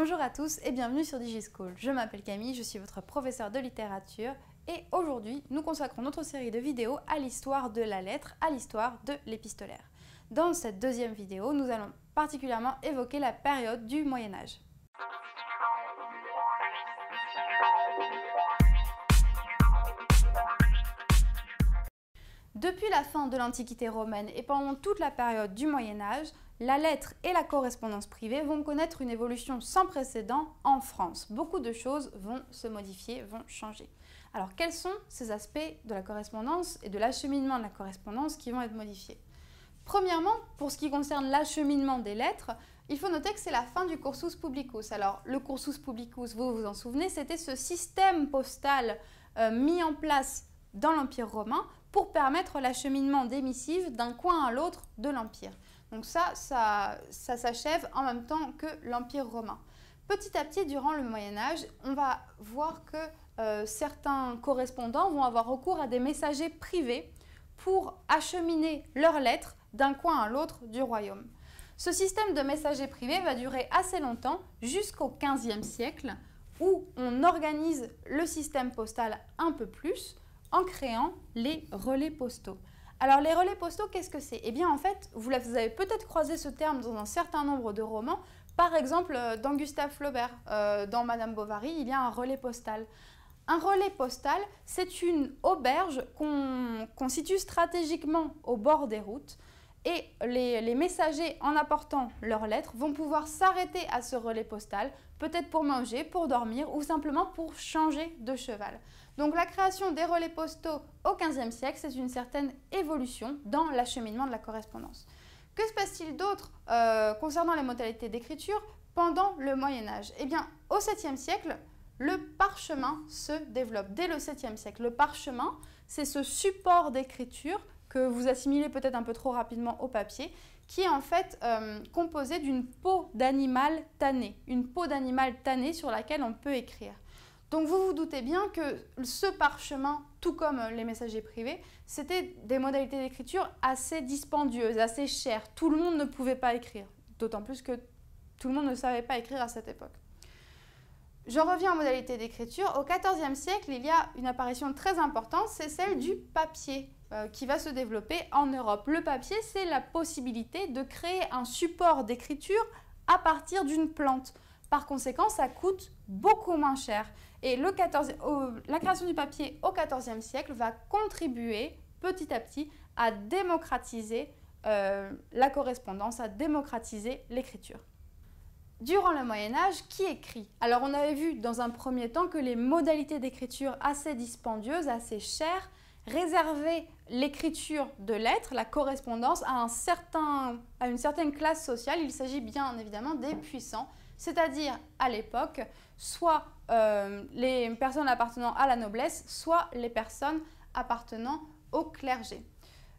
Bonjour à tous et bienvenue sur DigiSchool. Je m'appelle Camille, je suis votre professeure de littérature et aujourd'hui nous consacrons notre série de vidéos à l'histoire de la lettre, à l'histoire de l'épistolaire. Dans cette deuxième vidéo, nous allons particulièrement évoquer la période du Moyen-Âge. Depuis la fin de l'Antiquité romaine et pendant toute la période du Moyen-Âge, la lettre et la correspondance privée vont connaître une évolution sans précédent en France. Beaucoup de choses vont se modifier, vont changer. Alors quels sont ces aspects de la correspondance et de l'acheminement de la correspondance qui vont être modifiés? Premièrement, pour ce qui concerne l'acheminement des lettres, il faut noter que c'est la fin du cursus publicus. Alors le cursus publicus, vous vous en souvenez, c'était ce système postal mis en place dans l'Empire romain pour permettre l'acheminement des missives d'un coin à l'autre de l'Empire. Donc ça s'achève en même temps que l'Empire romain. Petit à petit, durant le Moyen-Âge, on va voir que certains correspondants vont avoir recours à des messagers privés pour acheminer leurs lettres d'un coin à l'autre du royaume. Ce système de messagers privés va durer assez longtemps, jusqu'au XVe siècle, où on organise le système postal un peu plus, en créant les relais postaux. Alors les relais postaux, qu'est-ce que c'est? Eh bien en fait, vous avez peut-être croisé ce terme dans un certain nombre de romans. Par exemple, dans Gustave Flaubert, dans Madame Bovary, il y a un relais postal. Un relais postal, c'est une auberge qu'on situe stratégiquement au bord des routes. Et les messagers, en apportant leurs lettres, vont pouvoir s'arrêter à ce relais postal, peut-être pour manger, pour dormir ou simplement pour changer de cheval. Donc la création des relais postaux au XVe siècle, c'est une certaine évolution dans l'acheminement de la correspondance. Que se passe-t-il d'autre concernant les modalités d'écriture pendant le Moyen-Âge? Eh bien, au 7e siècle, le parchemin se développe. Dès le 7e siècle, le parchemin, c'est ce support d'écriture que vous assimilez peut-être un peu trop rapidement au papier, qui est en fait composé d'une peau d'animal tanné, une peau d'animal tanné sur laquelle on peut écrire. Donc vous vous doutez bien que ce parchemin, tout comme les messagers privés, c'était des modalités d'écriture assez dispendieuses, assez chères. Tout le monde ne pouvait pas écrire, d'autant plus que tout le monde ne savait pas écrire à cette époque. Je reviens aux modalités d'écriture. Au XIVe siècle, il y a une apparition très importante, c'est celle du papier qui va se développer en Europe. Le papier, c'est la possibilité de créer un support d'écriture à partir d'une plante. Par conséquent, ça coûte beaucoup moins cher. Et la création du papier au XIVe siècle va contribuer petit à petit à démocratiser la correspondance, à démocratiser l'écriture. Durant le Moyen-Âge, qui écrit? Alors on avait vu dans un premier temps que les modalités d'écriture assez dispendieuses, assez chères, réservaient l'écriture de lettres, la correspondance, à une certaine classe sociale. Il s'agit bien évidemment des puissants, c'est-à-dire à l'époque, soit les personnes appartenant à la noblesse, soit les personnes appartenant au clergé.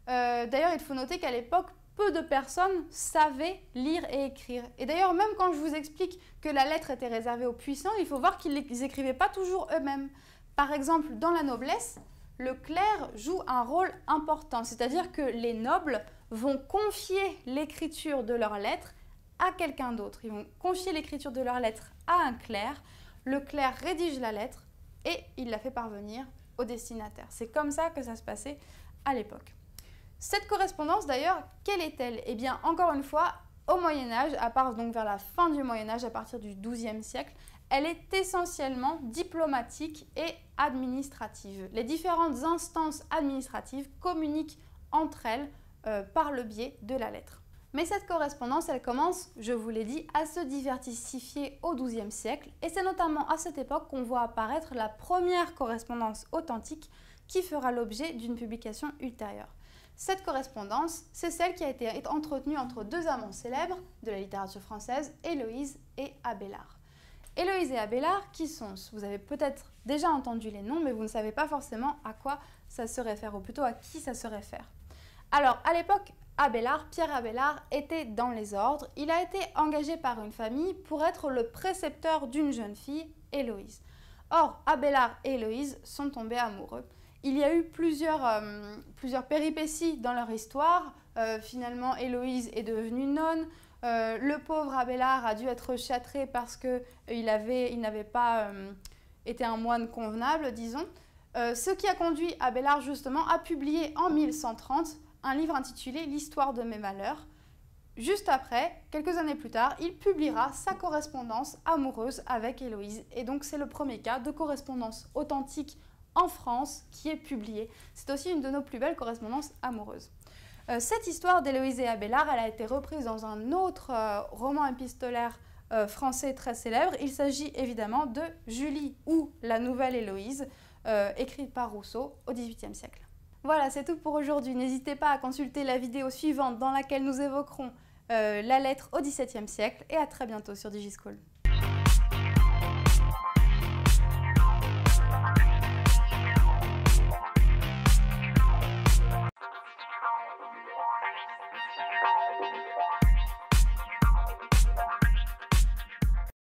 D'ailleurs, il faut noter qu'à l'époque, peu de personnes savaient lire et écrire. Et d'ailleurs, même quand je vous explique que la lettre était réservée aux puissants, il faut voir qu'ils n'écrivaient pas toujours eux-mêmes. Par exemple, dans la noblesse, le clerc joue un rôle important, c'est-à-dire que les nobles vont confier l'écriture de leurs lettres à quelqu'un d'autre. Ils vont confier l'écriture de leurs lettres à un clerc. Le clerc rédige la lettre et il la fait parvenir au destinataire. C'est comme ça que ça se passait à l'époque. Cette correspondance d'ailleurs, quelle est-elle? Eh bien, encore une fois, au Moyen-Âge, à part donc vers la fin du Moyen-Âge, à partir du XIIe siècle, elle est essentiellement diplomatique et administrative. Les différentes instances administratives communiquent entre elles par le biais de la lettre. Mais cette correspondance, elle commence, je vous l'ai dit, à se diversifier au XIIe siècle et c'est notamment à cette époque qu'on voit apparaître la première correspondance authentique qui fera l'objet d'une publication ultérieure. Cette correspondance, c'est celle qui a été entretenue entre deux amants célèbres de la littérature française, Héloïse et Abélard. Héloïse et Abélard, qui sont? Vous avez peut-être déjà entendu les noms, mais vous ne savez pas forcément à quoi ça se réfère, ou plutôt à qui ça se réfère. Alors, à l'époque, Pierre Abélard était dans les ordres. Il a été engagé par une famille pour être le précepteur d'une jeune fille, Héloïse. Or, Abélard et Héloïse sont tombés amoureux. Il y a eu plusieurs péripéties dans leur histoire. Finalement, Héloïse est devenue nonne. Le pauvre Abélard a dû être châtré parce qu'il n'avait pas été un moine convenable, disons. Ce qui a conduit Abélard justement à publier en 1130 un livre intitulé L'histoire de mes malheurs. Juste après, quelques années plus tard, il publiera sa correspondance amoureuse avec Héloïse. Et donc c'est le premier cas de correspondance authentique en France qui est publiée. C'est aussi une de nos plus belles correspondances amoureuses. Cette histoire d'Héloïse et Abélard, elle a été reprise dans un autre roman épistolaire français très célèbre. Il s'agit évidemment de Julie ou la Nouvelle Héloïse, écrite par Rousseau au XVIIIe siècle. Voilà, c'est tout pour aujourd'hui. N'hésitez pas à consulter la vidéo suivante dans laquelle nous évoquerons la lettre au XVIIe siècle et à très bientôt sur DigiSchool.